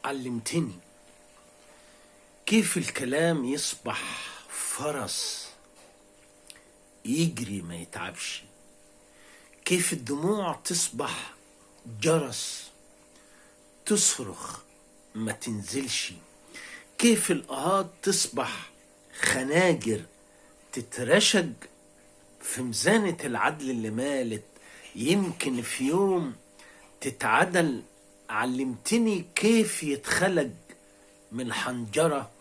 علمتني كيف الكلام يصبح فرس يجري ما يتعبش، كيف الدموع تصبح جرس تصرخ ما تنزلش، كيف الآهات تصبح خناجر تترشج في ميزانة العدل اللي مالت يمكن في يوم تتعدل. علمتني كيف يتخلج من حنجرة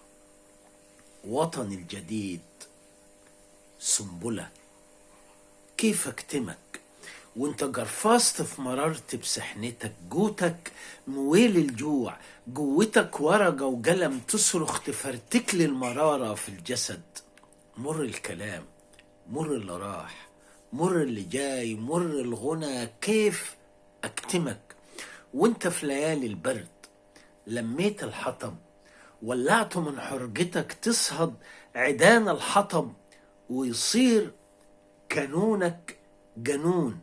وطن الجديد سنبلة، كيف اكتمك وانت جرفاست في مرارة بسحنتك، جوتك مويل الجوع، جوتك ورقة وقلم تصرخ تفرتك لي المرارة في الجسد. مر الكلام، مر اللي راح، مر اللي جاي، مر الغنى، كيف اكتمك وانت في ليالي البرد لميت الحطب ولعته من حرجتك تصهد عيدان الحطب ويصير كانونك جنون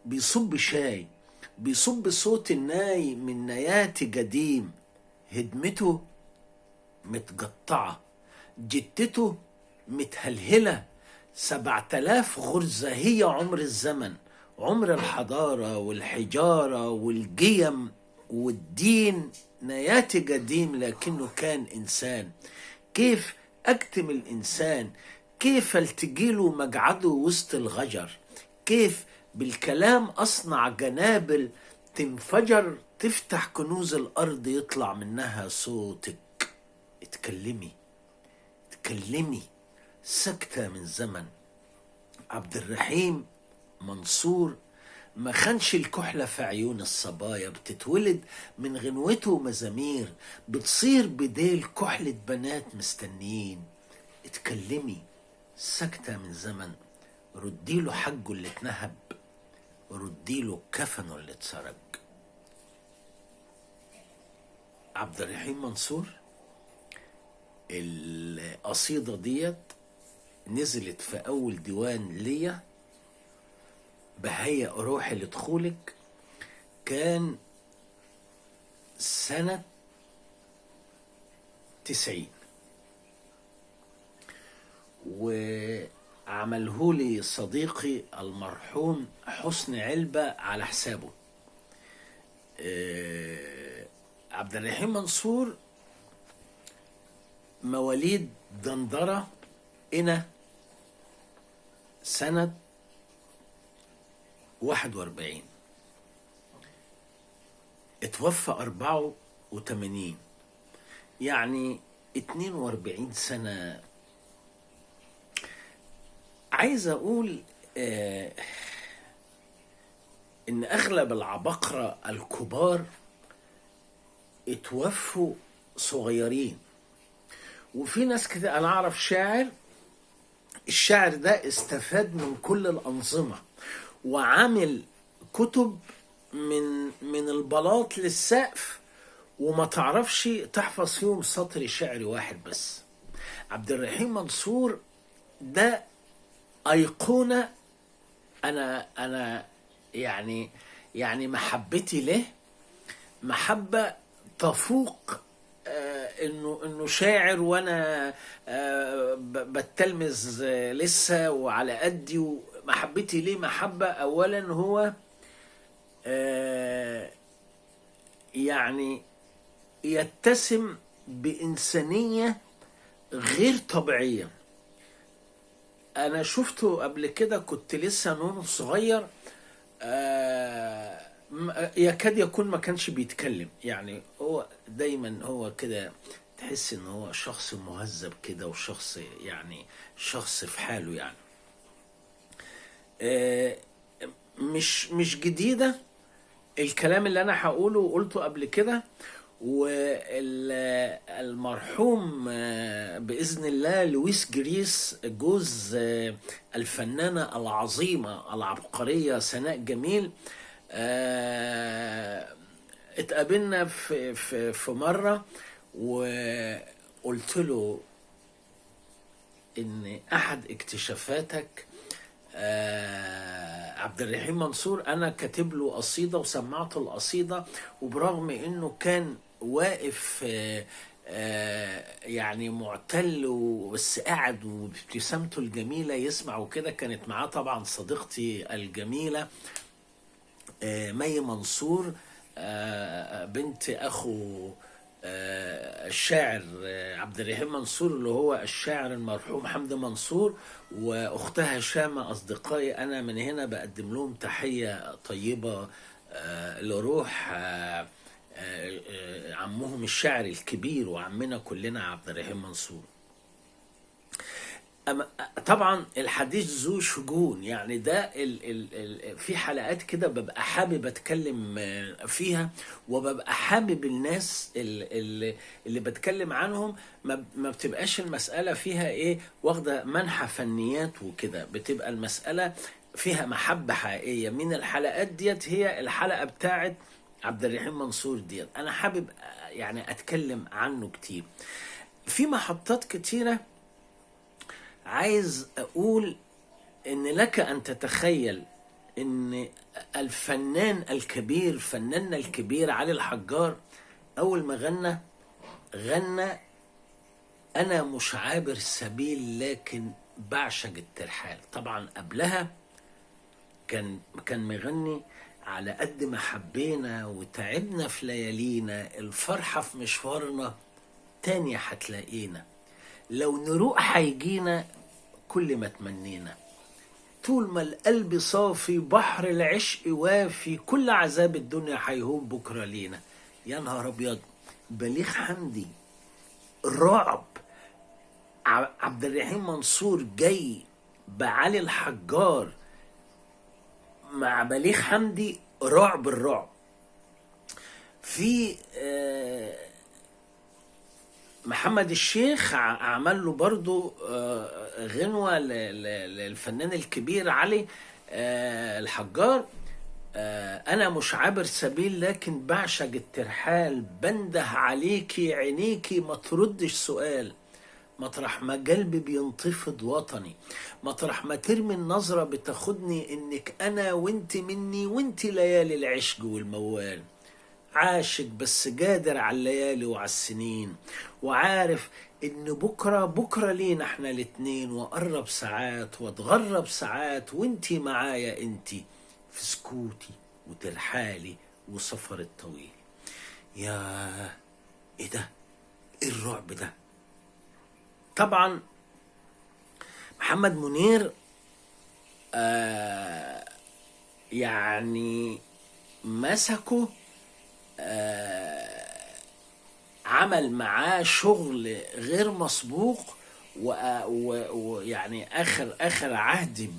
بيصب شاي، بيصب صوت الناي من نيات قديم، هدمته متقطعة جتته متهلهلة، 7000 غرزة هي عمر الزمن، عمر الحضارة والحجارة والقيم والدين. نياتي قديم لكنه كان إنسان. كيف أكتم الإنسان، كيف التجيله مقعده وسط الغجر، كيف بالكلام أصنع جنابل تنفجر تفتح كنوز الأرض يطلع منها صوتك. اتكلمي اتكلمي، سكتة من زمن. عبد الرحيم منصور ما خانش الكحلة في عيون الصبايا، بتتولد من غنوته مزامير بتصير بديل كحلة بنات مستنيين. اتكلمي، سكتة من زمن، رديله حجه اللي اتنهب، رديله كفنه اللي اتسرج. عبد الرحيم منصور. القصيدة ديت نزلت في أول ديوان ليا بهيئ روحي لدخولك، كان سنة 90، وعملهولي صديقي المرحوم حسن علبة على حسابه. عبد الرحيم منصور مواليد دندرة إنا سنة 41، اتوفى 84، يعني 42 سنة. عايز أقول إن أغلب العباقرة الكبار اتوفوا صغيرين، وفي ناس كده. أنا أعرف شاعر، الشاعر ده استفاد من كل الأنظمة وعامل كتب من البلاط للسقف وما تعرفش تحفظ فيهم سطر شعر واحد بس. عبد الرحيم منصور ده أيقونة. أنا يعني محبتي له محبة تفوق انه شاعر وانا بتلمذ لسه وعلى قدي. ومحبتي ليه محبة اولا هو يعني يتسم بإنسانية غير طبيعية. انا شفته قبل كده، كنت لسه نون صغير، يكاد يكون ما كانش بيتكلم. يعني هو دايما هو كده، تحس ان هو شخص مهذب كده وشخص يعني شخص في حاله. يعني مش جديدة الكلام اللي انا هقوله قلته قبل كده. والمرحوم بإذن الله لويس جريس جوز الفنانة العظيمة العبقرية سناء جميل، اتقابلنا في مرة وقلت له ان احد اكتشافاتك عبد الرحيم منصور، انا كاتب له قصيدة وسمعته القصيدة، وبرغم انه كان واقف يعني معتل بس قاعد وبابتسامته الجميلة يسمع وكده. كانت معاه طبعا صديقتي الجميلة مي منصور، بنت أخو الشاعر عبد الرحيم منصور اللي هو الشاعر المرحوم حمدي منصور، واختها شامة. اصدقائي انا من هنا بقدم لهم تحية طيبة لروح عمهم الشاعر الكبير وعمنا كلنا عبد الرحيم منصور. طبعا الحديث ذو شجون، يعني ده في حلقات كده ببقى حابب اتكلم فيها، وببقى حابب الناس اللي بتكلم عنهم ما بتبقاش المسألة فيها ايه واخدة منحى فنيات وكده، بتبقى المسألة فيها محبة حقيقية. من الحلقات ديت هي الحلقة بتاعت عبد الرحيم منصور ديت، انا حابب يعني اتكلم عنه كتير في محطات كتيرة. عايز اقول ان لك ان تتخيل ان الفنان الكبير، فناننا الكبير علي الحجار، اول ما غنى انا مش عابر سبيل لكن بعشق الترحال. طبعا قبلها كان مغني على قد ما حبينا وتعبنا في ليالينا، الفرحة في مشوارنا تاني هتلاقينا، لو نروح هيجينا كل ما تمنينا، طول ما القلب صافي بحر العشق وافي، كل عذاب الدنيا هيهون بكرة لينا. يا نهار ابيض، بليغ حمدي رعب، عبد الرحيم منصور جاي بعلي الحجار مع بليغ حمدي، رعب الرعب. في محمد الشيخ عمل له برضو غنوة للفنان الكبير علي الحجار، أنا مش عابر سبيل لكن بعشق الترحال، بنده عليكي عينيكي ما تردش سؤال، مطرح ما قلبي بينتفض وطني، مطرح ما ترمي النظرة بتاخدني إنك أنا وإنت مني وإنت ليالي العشق والموال، عاشق بس قادر على الليالي وعلى السنين، وعارف ان بكرة لينا احنا الاتنين، وقرب ساعات واتغرب ساعات وانتي معايا انتي، في سكوتي وترحالي وسفر الطويل. يا ايه ده، ايه الرعب ده. طبعا محمد منير يعني مسكه عمل معاه شغل غير مسبوق، ويعني اخر عهد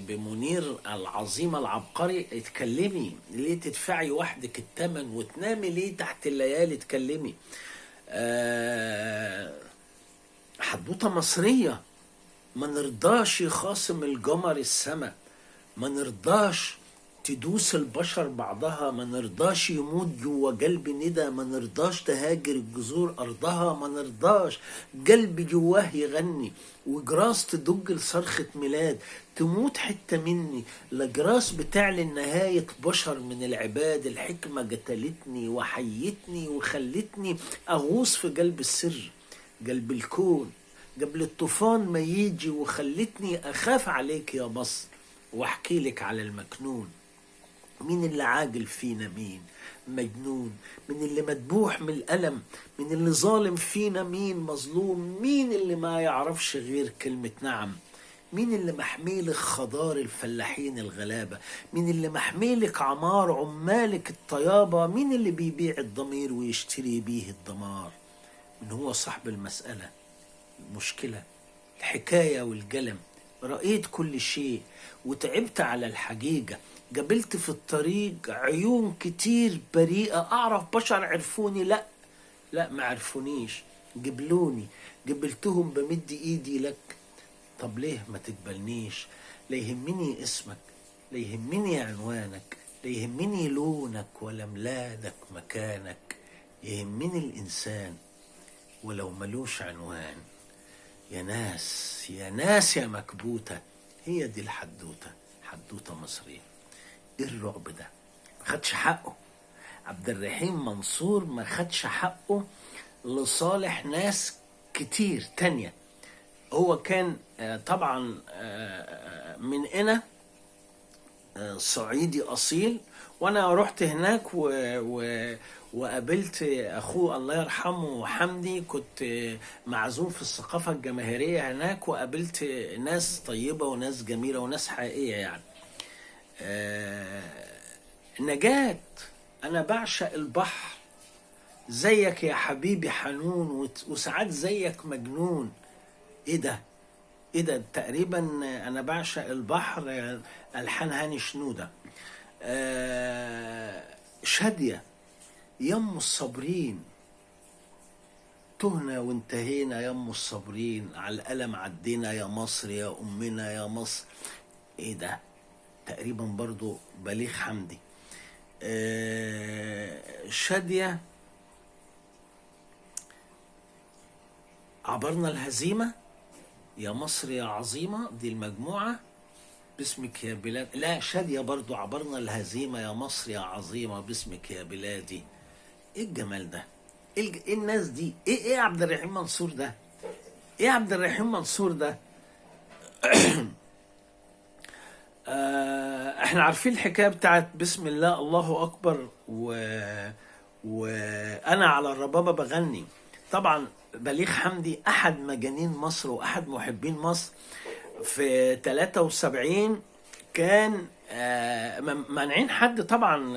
بمنير العظيم العبقري. اتكلمي ليه تدفعي وحدك الثمن وتنامي ليه تحت الليالي، اتكلمي. حدوته مصرية، ما نرضاش خاصم القمر السما، ما نرضاش تدوس البشر بعضها، ما نرضاش يموت جوا قلبي ندى، ما نرضاش تهاجر الجذور أرضها، ما نرضاش قلبي جواه يغني وجراس تدج لصرخة ميلاد، تموت حتة مني لجراس بتعلن نهاية بشر من العباد، الحكمة قتلتني وحيتني وخلتني أغوص في قلب السر، قلب الكون قبل الطوفان ما يجي، وخلتني أخاف عليك يا مصر واحكي لك على المكنون. مين اللي عاجل فينا، مين مجنون، من اللي مدبوح من الألم، من اللي ظالم فينا، مين مظلوم، مين اللي ما يعرفش غير كلمة نعم، مين اللي محميلك خضار الفلاحين الغلابة، مين اللي محميلك عمار عمالك الطيابة، مين اللي بيبيع الضمير ويشتري بيه الدمار. من هو صاحب المسألة، المشكلة، الحكاية والقلم، رأيت كل شيء وتعبت على الحقيقة، قابلت في الطريق عيون كتير بريئة، أعرف بشر عرفوني، لا ما عرفونيش، قبلوني قبلتهم بمد إيدي لك. طب ليه ما تقبلنيش؟ لا يهمني اسمك، لا يهمني عنوانك، لا يهمني لونك ولا ميلادك مكانك، يهمني الإنسان ولو ملوش عنوان. يا ناس يا ناس يا مكبوتة، هي دي الحدوتة، حدوتة مصرية. ايه الرعب ده، ما خدش حقه. عبد الرحيم منصور ما خدش حقه لصالح ناس كتير تانية. هو كان طبعا من هنا صعيدي أصيل، وأنا رحت هناك وقابلت أخوه الله يرحمه حمدي، كنت معزوم في الثقافة الجماهيرية هناك، وقابلت ناس طيبة وناس جميلة وناس حقيقية يعني. نجاة، أنا بعشق البحر زيك يا حبيبي حنون، وساعات زيك مجنون. إيه ده؟ ايه ده؟ تقريبا انا بعشق البحر، الحان هاني شنودة. شادية، يم الصابرين، تهنا وانتهينا يم الصابرين، على الألم عدينا يا مصر يا أمنا يا مصر. ايه ده؟ تقريبا برضو بليغ حمدي. شادية، عبرنا الهزيمة، يا مصر يا عظيمة، دي المجموعة. باسمك يا بلاد، لا شادية برضو، عبرنا الهزيمة يا مصر يا عظيمة، باسمك يا بلادي. ايه الجمال ده؟ إيه الناس دي؟ ايه عبد الرحيم منصور ده؟ ايه عبد الرحيم منصور ده؟ احنا عارفين الحكاية بتاعت بسم الله الله اكبر وانا على الربابة بغني. طبعا بليغ حمدي احد مجانين مصر واحد محبين مصر. في 73 كان مانعين حد طبعا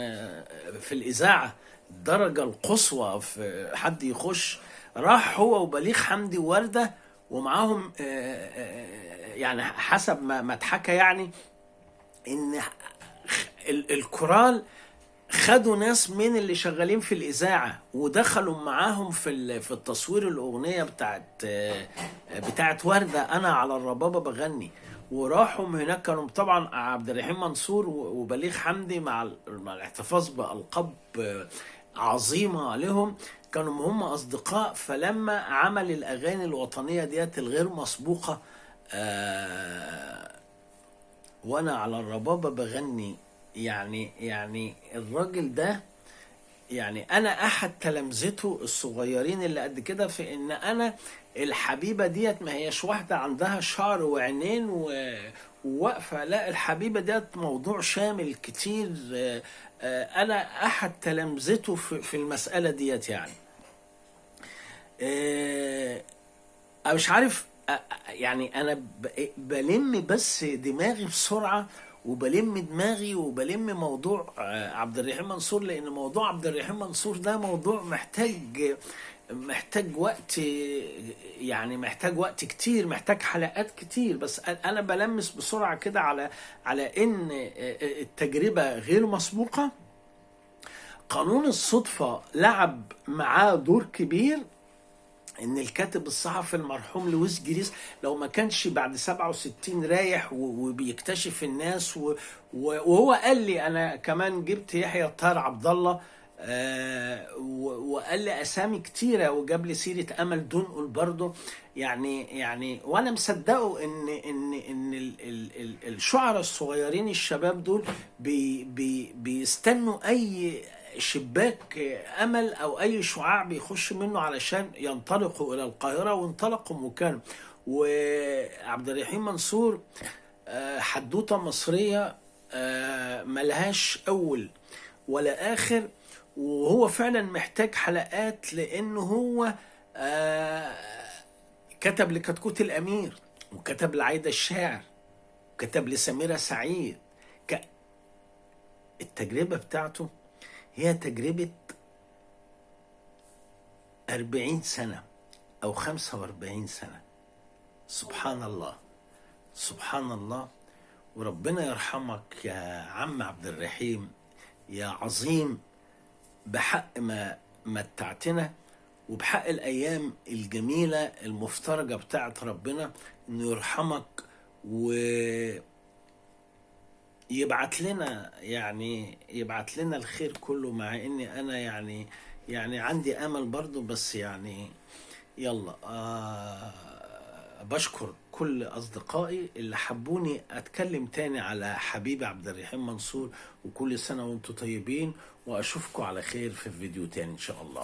في الإذاعة الدرجة القصوى في حد يخش. راح هو وبليغ حمدي ووردة ومعاهم يعني حسب ما اتحكى يعني ان الكورال خدوا ناس من اللي شغالين في الإذاعة ودخلوا معاهم في التصوير الأغنية بتاعت وردة أنا على الربابة بغني. وراحوا من هناك، كانوا طبعا عبد الرحيم منصور وبليغ حمدي مع الاحتفاظ بألقاب عظيمة لهم، كانوا هم أصدقاء. فلما عمل الأغاني الوطنية ديت الغير مسبوقة وأنا على الربابة بغني، يعني الراجل ده يعني انا احد تلامذته الصغيرين اللي قد كده، في ان انا الحبيبه ديت ما هيش واحده عندها شعر وعينين وواقفه، لا الحبيبه ديت موضوع شامل كتير. انا احد تلامذته في المساله ديت يعني. انا مش عارف يعني انا بلم بس دماغي بسرعه، وبلم دماغي وبلم موضوع عبد الرحيم منصور، لان موضوع عبد الرحيم منصور ده موضوع محتاج وقت، يعني محتاج وقت كتير، محتاج حلقات كتير. بس انا بلمس بسرعه كده على ان التجربه غير مسبوقه. قانون الصدفه لعب معاه دور كبير، ان الكاتب الصحفي المرحوم لويس جريس لو ما كانش بعد 67 رايح وبيكتشف الناس وهو قال لي انا كمان جبت يحيى الطاهر عبد الله وقال لي اسامي كتيره وجاب لي سيره امل دنقل برضه، يعني وانا مصدقه ان الشعراء الصغيرين الشباب دول بيستنوا اي شباك امل او اي شعاع بيخش منه علشان ينطلقوا الى القاهره، وانطلقوا وكانوا. وعبد الرحيم منصور حدوته مصريه ملهاش اول ولا اخر، وهو فعلا محتاج حلقات، لانه هو كتب لكتكوت الامير، وكتب لعايده الشاعر، وكتب لسميرة سعيد. التجربه بتاعته هي تجربة 40 سنة أو 45 سنة. سبحان الله سبحان الله. وربنا يرحمك يا عم عبد الرحيم يا عظيم، بحق ما متعتنا وبحق الأيام الجميلة المفترجة بتاعت ربنا، إنه يرحمك يبعت لنا، يعني يبعت لنا الخير كله، مع اني انا يعني عندي امل برضو، بس يعني يلا بشكر كل أصدقائي اللي حبوني أتكلم تاني على حبيبي عبد الرحيم منصور، وكل سنة وانتم طيبين، وأشوفكم على خير في فيديو تاني إن شاء الله.